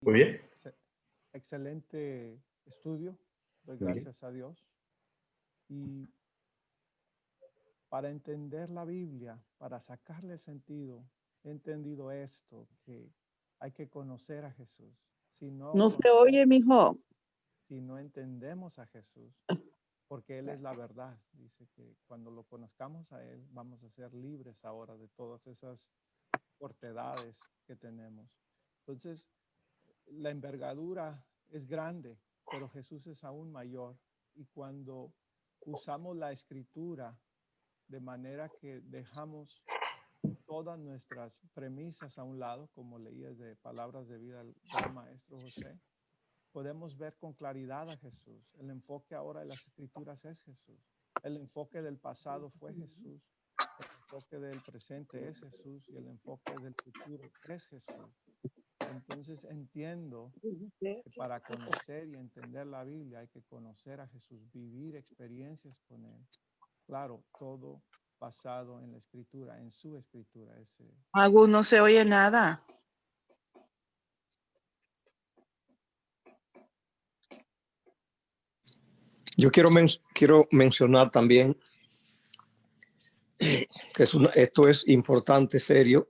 Muy bien. Excelente estudio, doy Muy bien. gracias a Dios. Y para entender la Biblia, para sacarle sentido, he entendido esto, que hay que conocer a Jesús. Si no No se oye, conocemos, mijo. si no entendemos a Jesús, porque Él es la verdad. Dice que cuando lo conozcamos a Él, vamos a ser libres ahora de todas esas cortedades que tenemos. Entonces, la envergadura es grande, pero Jesús es aún mayor. Y cuando usamos la escritura de manera que dejamos todas nuestras premisas a un lado, como leías de Palabras de Vida del gran maestro José, podemos ver con claridad a Jesús. El enfoque ahora de las escrituras es Jesús. El enfoque del pasado fue Jesús. El enfoque del presente es Jesús y el enfoque del futuro es Jesús. Entonces entiendo que para conocer y entender la Biblia hay que conocer a Jesús, vivir experiencias con Él. Claro, todo basado en la escritura, en su escritura. Agus, no se oye nada. Yo quiero mencionar también que esto es importante, serio.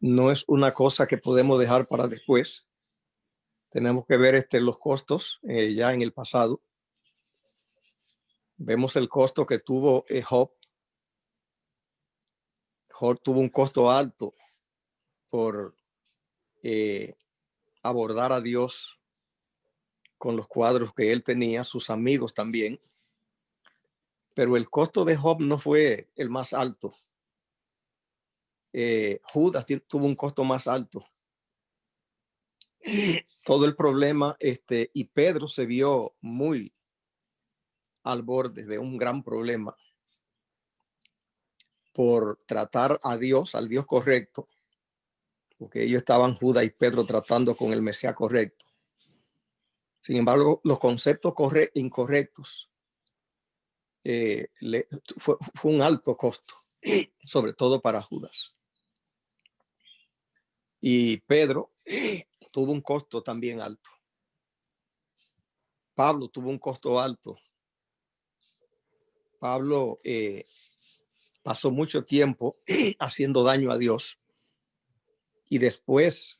No es una cosa que podemos dejar para después. Tenemos que ver los costos ya en el pasado. Vemos el costo que tuvo Job. Job tuvo un costo alto por abordar a Dios con los cuadros que él tenía, sus amigos también. Pero el costo de Job no fue el más alto. Judas tuvo un costo más alto. Todo el problema, y Pedro se vio muy al borde de un gran problema por tratar a Dios, al Dios correcto, porque ellos estaban, Judas y Pedro, tratando con el Mesías correcto. Sin embargo, los conceptos incorrectos fue un alto costo, sobre todo para Judas. Y Pedro tuvo un costo también alto. Pablo tuvo un costo alto. Pablo pasó mucho tiempo haciendo daño a Dios y después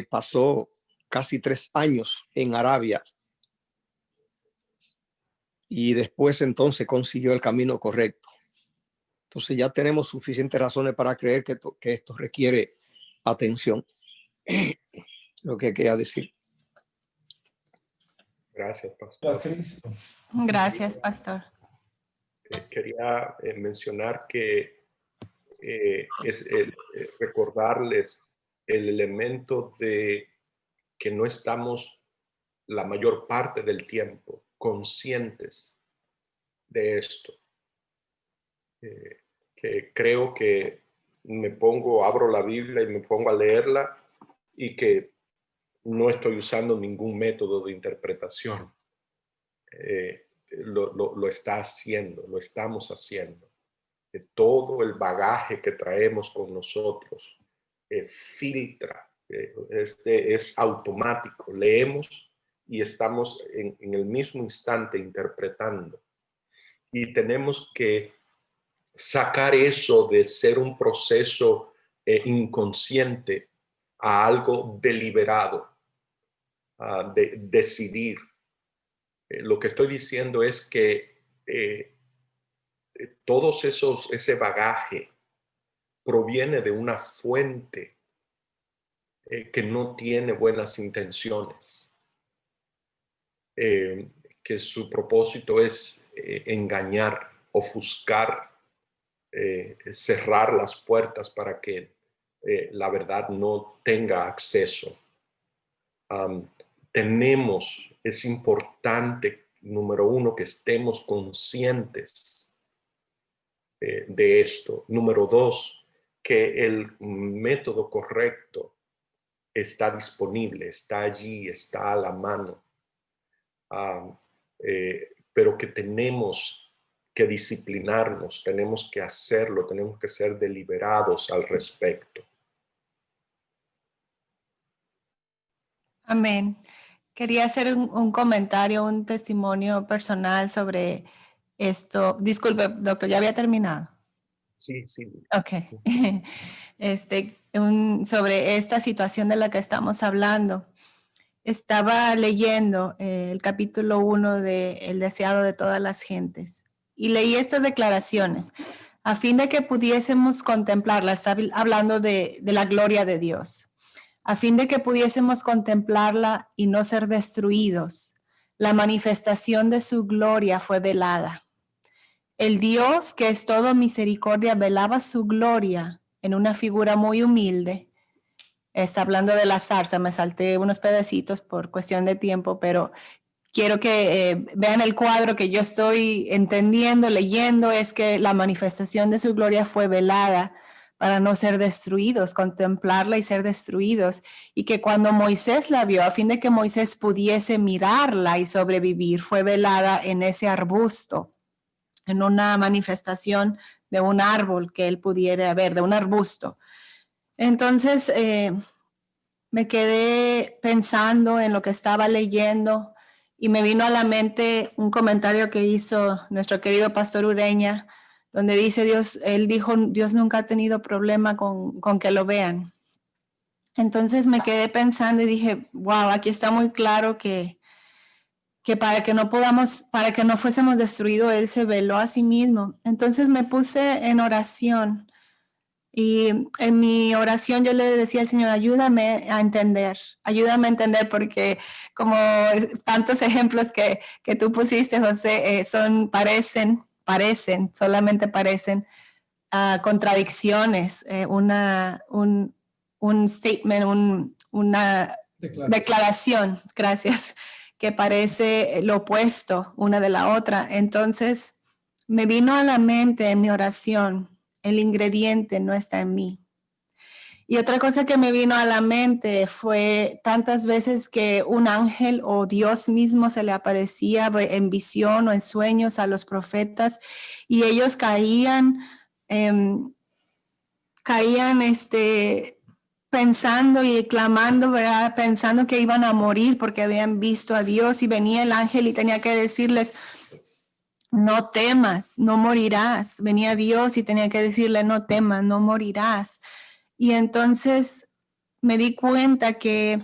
pasó casi 3 años en Arabia y después entonces consiguió el camino correcto. Entonces ya tenemos suficientes razones para creer que esto requiere atención. Lo que quería decir. Gracias, pastor. Gracias, pastor. Quería mencionar que recordarles el elemento de que no estamos la mayor parte del tiempo conscientes de esto. Que creo que abro la Biblia y me pongo a leerla y que no estoy usando ningún método de interpretación. Lo está haciendo, lo estamos haciendo. Todo el bagaje que traemos con nosotros filtra, es automático. Leemos y estamos en el mismo instante interpretando. Y tenemos que sacar eso de ser un proceso inconsciente a algo deliberado, de decidir. Lo que estoy diciendo es que ese bagaje proviene de una fuente que no tiene buenas intenciones, que su propósito es engañar, ofuscar, cerrar las puertas para que la verdad no tenga acceso. Es importante, número uno, que estemos conscientes de esto. Número dos, que el método correcto está disponible, está allí, está a la mano, pero que tenemos que disciplinarnos, tenemos que hacerlo, tenemos que ser deliberados al respecto. Amén. Quería hacer un comentario, un testimonio personal sobre esto. Disculpe, doctor, ¿ya había terminado? Sí, sí. Ok. Sobre esta situación de la que estamos hablando. Estaba leyendo el capítulo 1 de El deseado de todas las gentes y leí estas declaraciones a fin de que pudiésemos contemplarla. Está hablando de la gloria de Dios. A fin de que pudiésemos contemplarla y no ser destruidos. La manifestación de su gloria fue velada. El Dios que es todo misericordia velaba su gloria en una figura muy humilde. Está hablando de la zarza, me salté unos pedacitos por cuestión de tiempo, pero quiero que vean el cuadro que yo estoy entendiendo, leyendo, es que la manifestación de su gloria fue velada para no ser destruidos, contemplarla y ser destruidos. Y que cuando Moisés la vio, a fin de que Moisés pudiese mirarla y sobrevivir, fue velada en ese arbusto, en una manifestación de un árbol que él pudiera ver, de un arbusto. Entonces, me quedé pensando en lo que estaba leyendo y me vino a la mente un comentario que hizo nuestro querido pastor Ureña, donde dice él dijo, Dios nunca ha tenido problema con que lo vean. Entonces me quedé pensando y dije, wow, aquí está muy claro que para que no fuésemos destruidos, Él se veló a sí mismo. Entonces me puse en oración y en mi oración yo le decía al Señor, ayúdame a entender porque como tantos ejemplos que tú pusiste, José, solamente parecen contradicciones, un statement, una declaración, gracias, que parece lo opuesto una de la otra. Entonces me vino a la mente en mi oración, el ingrediente no está en mí. Y otra cosa que me vino a la mente fue tantas veces que un ángel o Dios mismo se le aparecía en visión o en sueños a los profetas y ellos caían pensando y clamando, ¿verdad? Pensando que iban a morir porque habían visto a Dios y venía el ángel y tenía que decirles, no temas, no morirás. Venía Dios y tenía que decirle, no temas, no morirás. Y entonces me di cuenta que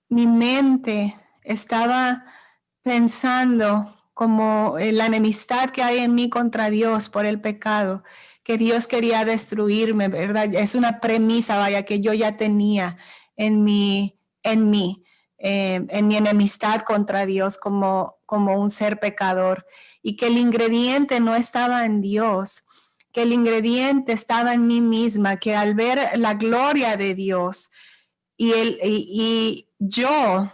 mi mente estaba pensando como la enemistad que hay en mí contra Dios por el pecado, que Dios quería destruirme, ¿verdad? Es una premisa, vaya, que yo ya tenía en mi enemistad contra Dios como un ser pecador, y que el ingrediente no estaba en Dios, que el ingrediente estaba en mí misma, que al ver la gloria de Dios y yo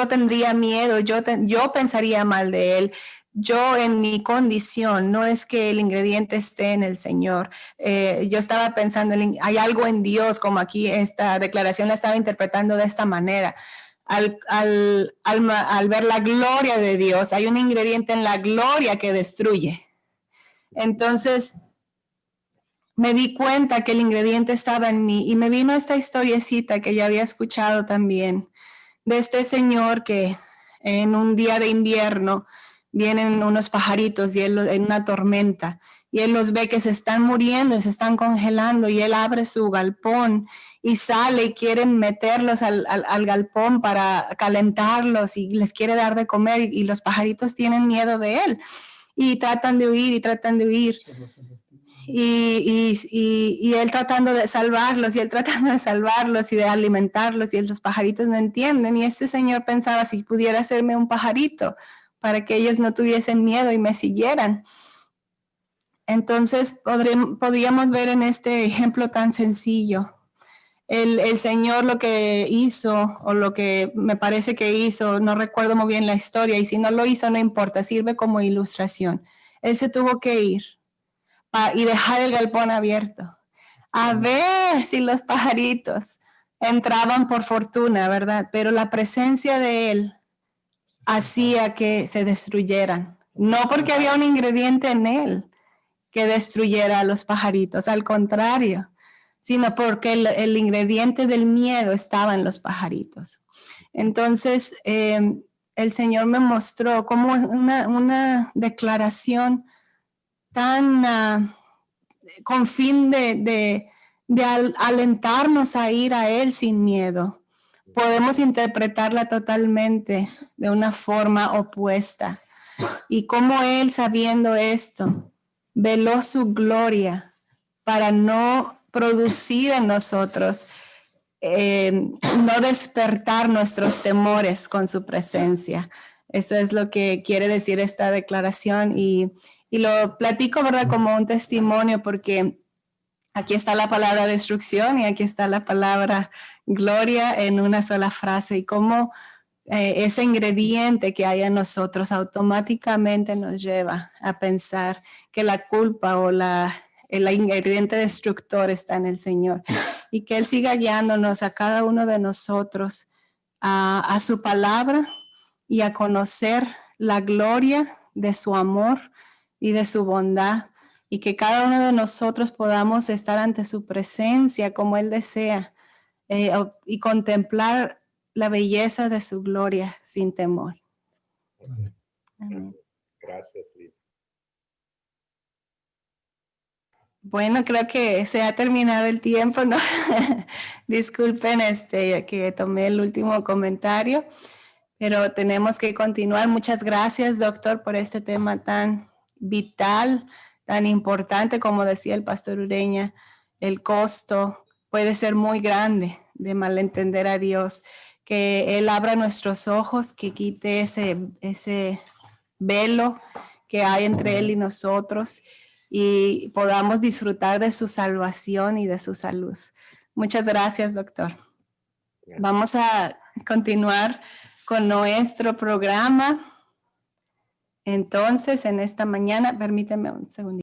tendría miedo, yo pensaría mal de él. Yo en mi condición, no es que el ingrediente esté en el Señor. Yo estaba pensando, hay algo en Dios, como aquí esta declaración la estaba interpretando de esta manera. Al ver la gloria de Dios, hay un ingrediente en la gloria que destruye. Entonces, me di cuenta que el ingrediente estaba en mí y me vino esta historiecita que ya había escuchado también de este señor que en un día de invierno vienen unos pajaritos y él en una tormenta y él los ve que se están muriendo y se están congelando y él abre su galpón y sale y quiere meterlos al galpón para calentarlos y les quiere dar de comer y los pajaritos tienen miedo de él y tratan de huir y él tratando de salvarlos y de alimentarlos y los pajaritos no entienden y este señor pensaba si pudiera hacerme un pajarito para que ellos no tuviesen miedo y me siguieran. Entonces podríamos ver en este ejemplo tan sencillo el Señor lo que hizo o lo que me parece que hizo, no recuerdo muy bien la historia y si no lo hizo no importa, sirve como ilustración. Él se tuvo que ir y dejar el galpón abierto, a ver si los pajaritos entraban por fortuna, ¿verdad? Pero la presencia de él hacía que se destruyeran, no porque había un ingrediente en él que destruyera a los pajaritos, al contrario, sino porque el ingrediente del miedo estaba en los pajaritos. Entonces, el Señor me mostró como una declaración tan con fin de alentarnos a ir a Él sin miedo. Podemos interpretarla totalmente de una forma opuesta. Y como Él, sabiendo esto, veló su gloria para no producir en nosotros, no despertar nuestros temores con su presencia. Eso es lo que quiere decir esta declaración y lo platico, ¿verdad?, como un testimonio, porque aquí está la palabra destrucción y aquí está la palabra gloria en una sola frase, y cómo ese ingrediente que hay en nosotros automáticamente nos lleva a pensar que la culpa o el ingrediente destructor está en el Señor, y que Él siga guiándonos a cada uno de nosotros a su palabra y a conocer la gloria de su amor y de su bondad, y que cada uno de nosotros podamos estar ante su presencia como Él desea y contemplar la belleza de su gloria sin temor. Amén. Gracias, Lili. Bueno, creo que se ha terminado el tiempo, ¿no? Disculpen que tomé el último comentario, pero tenemos que continuar. Muchas gracias, doctor, por este tema tan vital, tan importante. Como decía el pastor Ureña, el costo puede ser muy grande de malentender a Dios. Que Él abra nuestros ojos, que quite ese velo que hay entre Él y nosotros, y podamos disfrutar de su salvación y de su salud. Muchas gracias, doctor. Vamos a continuar con nuestro programa. Entonces, en esta mañana, permíteme un segundo.